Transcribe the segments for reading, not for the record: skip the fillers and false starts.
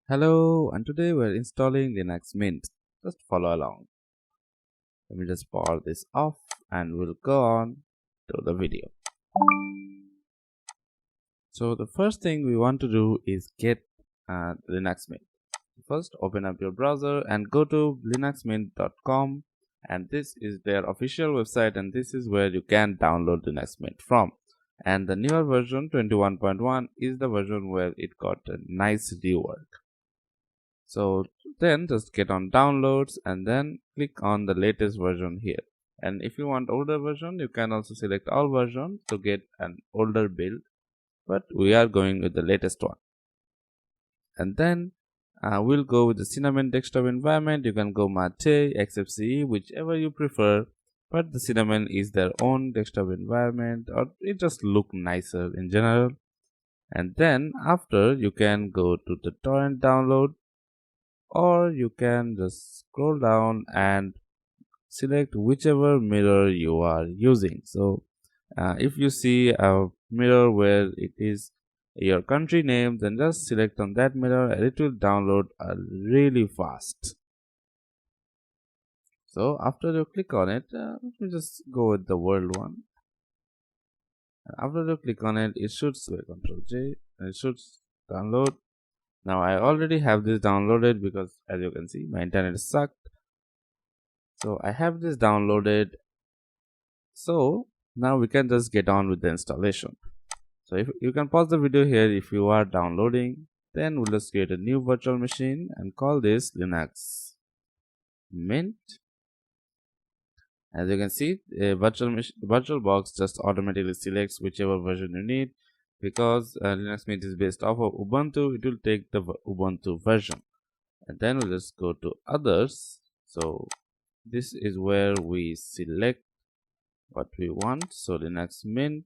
Hello, and today we're installing Linux Mint. Just follow along. Let me just power this off and we'll go on to the video. So the first thing we want to do is get Linux Mint. First, open up your browser and go to linuxmint.com, and this is their official website, and this is where you can download Linux Mint from. And the newer version 21.1 is the version where it got a nice rework. So then just get on downloads and then click on the latest version here. And if you want older version, you can also select all versions to get an older build, but we are going with the latest one. And then we'll go with the Cinnamon desktop environment. You can go Mate, XFCE, whichever you prefer, but the Cinnamon is their own desktop environment, or it just look nicer in general. And then after, you can go to the torrent download, or you can just scroll down and select whichever mirror you are using. So if you see a mirror where it is your country name, then just select on that mirror and it will download really fast. So after you click on it, let me just go with the world one. And after you click on it, it should Ctrl J and it should download. Now I already have this downloaded because as you can see my internet sucked. So I have this downloaded. So now we can just get on with the installation. So if you can pause the video here if you are downloading, then we'll just create a new virtual machine and call this Linux Mint. As you can see, VirualBox just automatically selects whichever version you need. Because Linux Mint is based off of Ubuntu, it will take the Ubuntu version. And then we'll just go to others. So this is where we select what we want. So Linux Mint,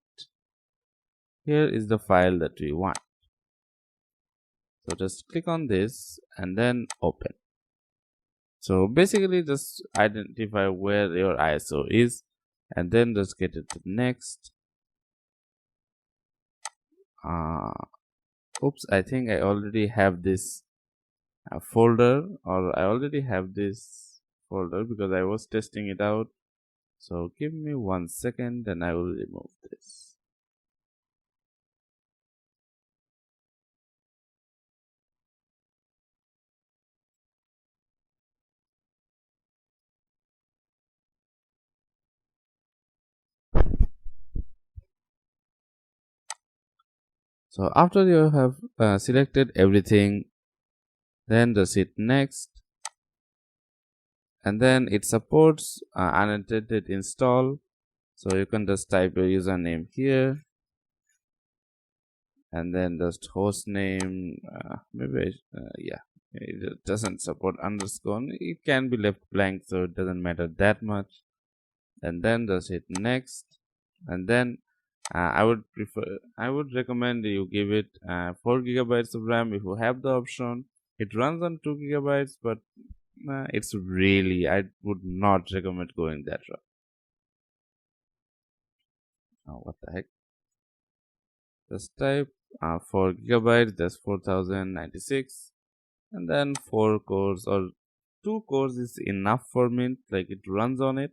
here is the file that we want. So just click on this and then open. So basically just identify where your ISO is and then just get it to next. Oops, I think I already have this folder, or I already have this folder because I was testing it out. So give me 1 second and I will remove this. So after you have selected everything, then just hit next, and then it supports unattended install. So you can just type your username here, and then just host name. Yeah, it doesn't support underscore. It can be left blank, so it doesn't matter that much. And then just hit next, and then I would recommend you give it 4 gigabytes of RAM if you have the option. It runs on 2 gigabytes, but it's really, I would not recommend going that route. Oh, what the heck? Just type 4 gigabytes, that's 4096, and then 4 cores or 2 cores is enough for Mint, like it runs on it.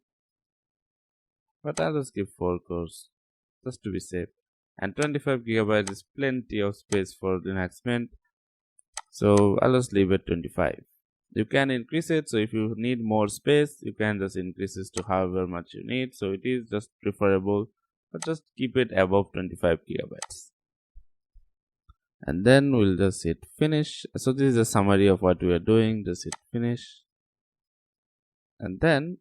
But I'll just give 4 cores just to be safe. And 25 gigabytes is plenty of space for Linux Mint, so I'll just leave it 25. You can increase it, so if you need more space, you can just increase it to however much you need. So it is just preferable, but just keep it above 25 gigabytes. And then we'll just hit finish. So this is a summary of what we are doing. Just hit finish, and then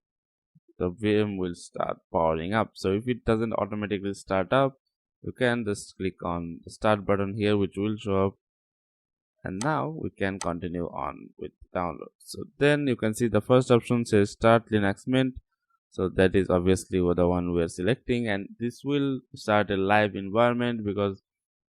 the VM will start powering up. So if it doesn't automatically start up, you can just click on the start button here, which will show up. And now we can continue on with download. So then you can see the first option says start Linux Mint. So that is obviously the one we are selecting, and this will start a live environment because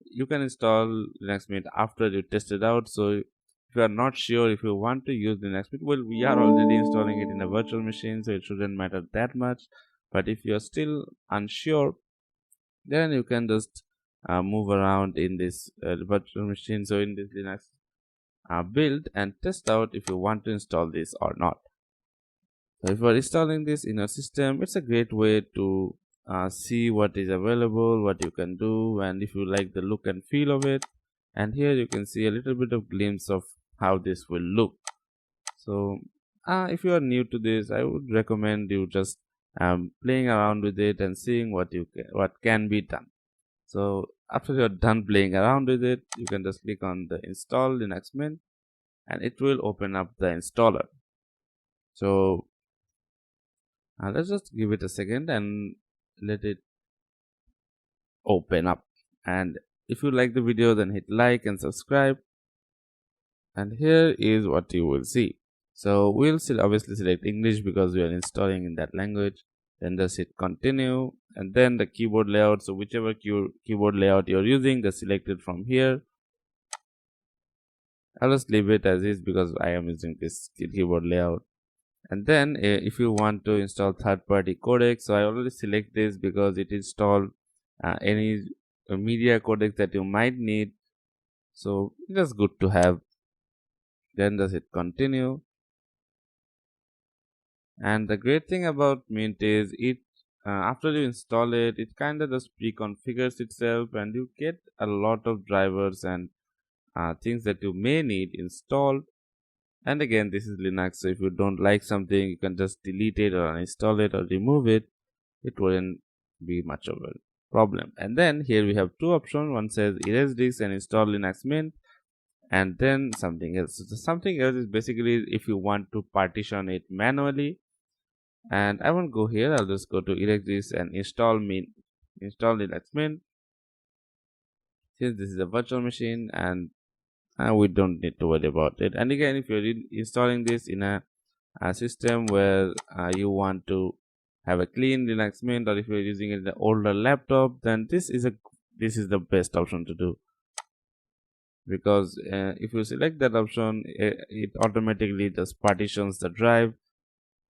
you can install Linux Mint after you test it out. So if you are not sure if you want to use Linux Mint, well, we are already installing it in a virtual machine, so it shouldn't matter that much. But if you are still unsure, then you can just move around in this virtual machine. So in this Linux build and test out if you want to install this or not. So if you are installing this in your system, it's a great way to see what is available, what you can do, and if you like the look and feel of it. And here you can see a little bit of glimpse of how this will look. So if you are new to this, I would recommend you just playing around with it and seeing what can be done. So after you're done playing around with it, you can just click on the install Linux Mint and it will open up the installer. So let's just give it a second and let it open up. And if you like the video, then hit like and subscribe. And here is what you will see. So we'll still obviously select English because we are installing in that language. Then just hit continue, and then the keyboard layout. So whichever keyboard layout you're using, just select it from here. I'll just leave it as is because I am using this keyboard layout. And then if you want to install third-party codecs, so I already select this because it installed any media codec that you might need. So it is good to have. Then just hit continue. And the great thing about Mint is it after you install it, it kind of just pre-configures itself, and you get a lot of drivers and things that you may need installed. And again, this is Linux, so if you don't like something, you can just delete it or uninstall it or remove it. It wouldn't be much of a problem. And then here we have two options. One says erase disk and install Linux Mint, and then something else. So something else is basically if you want to partition it manually. And I won't go here. I'll just go to erase disk and install Linux Mint. Since this is a virtual machine, and we don't need to worry about it. And again, if you're installing this in a system where you want to have a clean Linux Mint, or if you're using it in an older laptop, then this is the best option to do, because if you select that option, it automatically just partitions the drive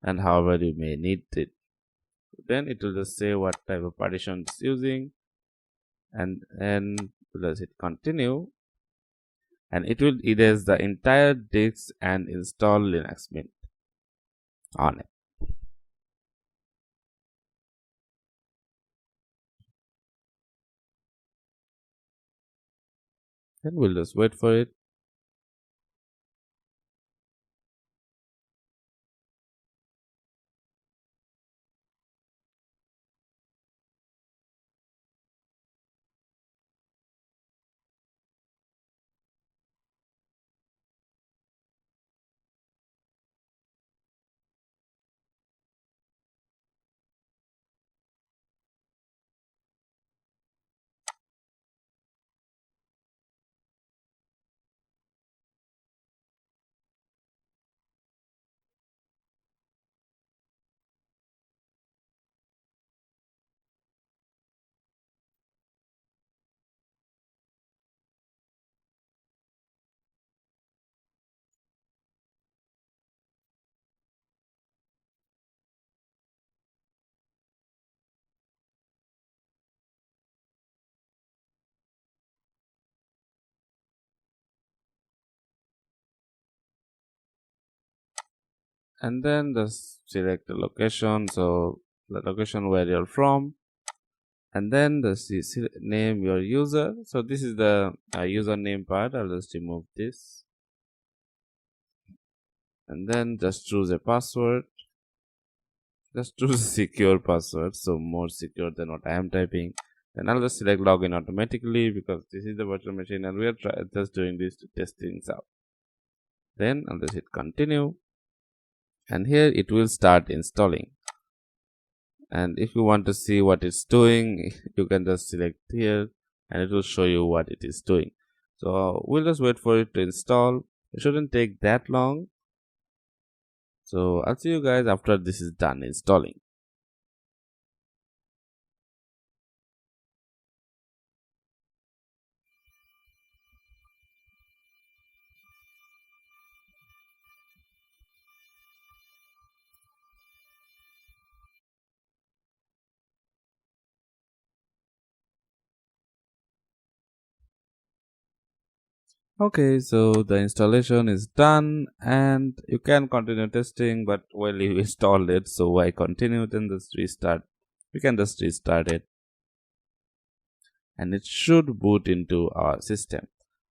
and however you may need it. Then it will just say what type of partition it's using, and then let's hit continue, and it will erase the entire disk and install Linux Mint on it. Then we'll just wait for it. And then just select the location, so the location where you're from, and then name your user. So this is the username part. I'll just remove this, and then just choose a password. Just choose a secure password, so more secure than what I am typing. Then I'll just select login automatically because this is the virtual machine and we are just doing this to test things out. Then I'll just hit continue, and here it will start installing. And if you want to see what it's doing, you can just select here and it will show you what it is doing. So we'll just wait for it to install. It shouldn't take that long. So I'll see you guys after this is done installing. Okay, so the installation is done and you can continue testing, but well, you installed it, so why continue? Then just restart. We can just restart it and it should boot into our system.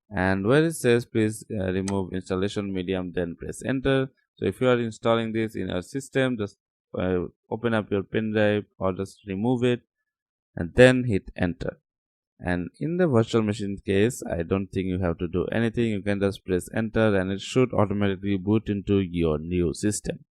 And where it says please remove installation medium, then press enter. So if you are installing this in your system, just open up your pen drive or just remove it and then hit enter. And in the virtual machine case, I don't think you have to do anything. You can just press enter and it should automatically boot into your new system.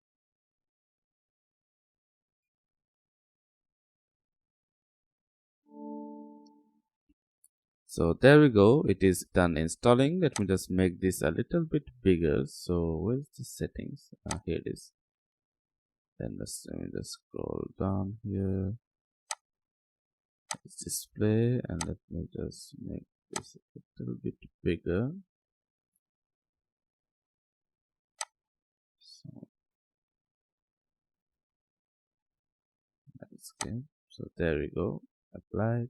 So there we go, it is done installing. Let me just make this a little bit bigger. So where's the settings? Here it is. Then let me just scroll down here. It's display, and let me just make this a little bit bigger. So that's okay. So there we go. Apply.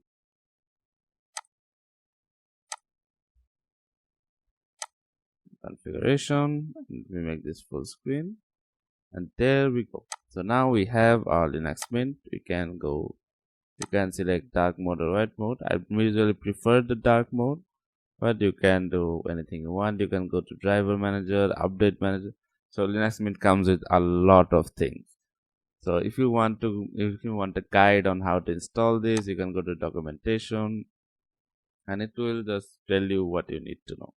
Configuration. And we make this full screen. And there we go. So now we have our Linux Mint. We can go. You can select dark mode or white mode. I usually prefer the dark mode, but you can do anything you want. You can go to driver manager, update manager. So Linux Mint comes with a lot of things. So if you want a guide on how to install this, you can go to documentation and it will just tell you what you need to know.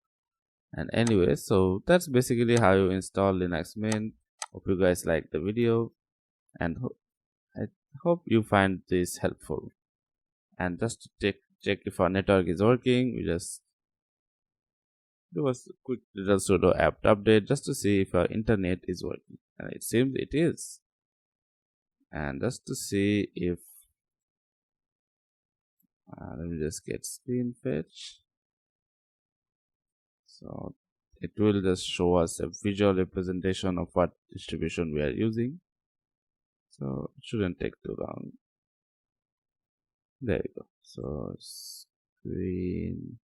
And anyway, so that's basically how you install Linux Mint. Hope you guys like the video and I hope you find this helpful. And just to check if our network is working, we just do a quick little sudo apt update just to see if our internet is working. And it seems it is. And just to see if let me just get screen fetch. So it will just show us a visual representation of what distribution we are using. So it shouldn't take too long. There we go. So screen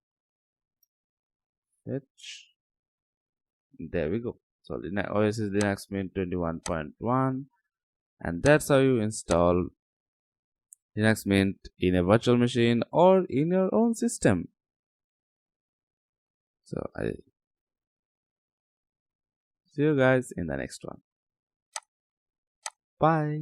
fetch. There we go. So Linux OS is Linux Mint 21.1, and that's how you install Linux Mint in a virtual machine or in your own system. So I see you guys in the next one. Bye.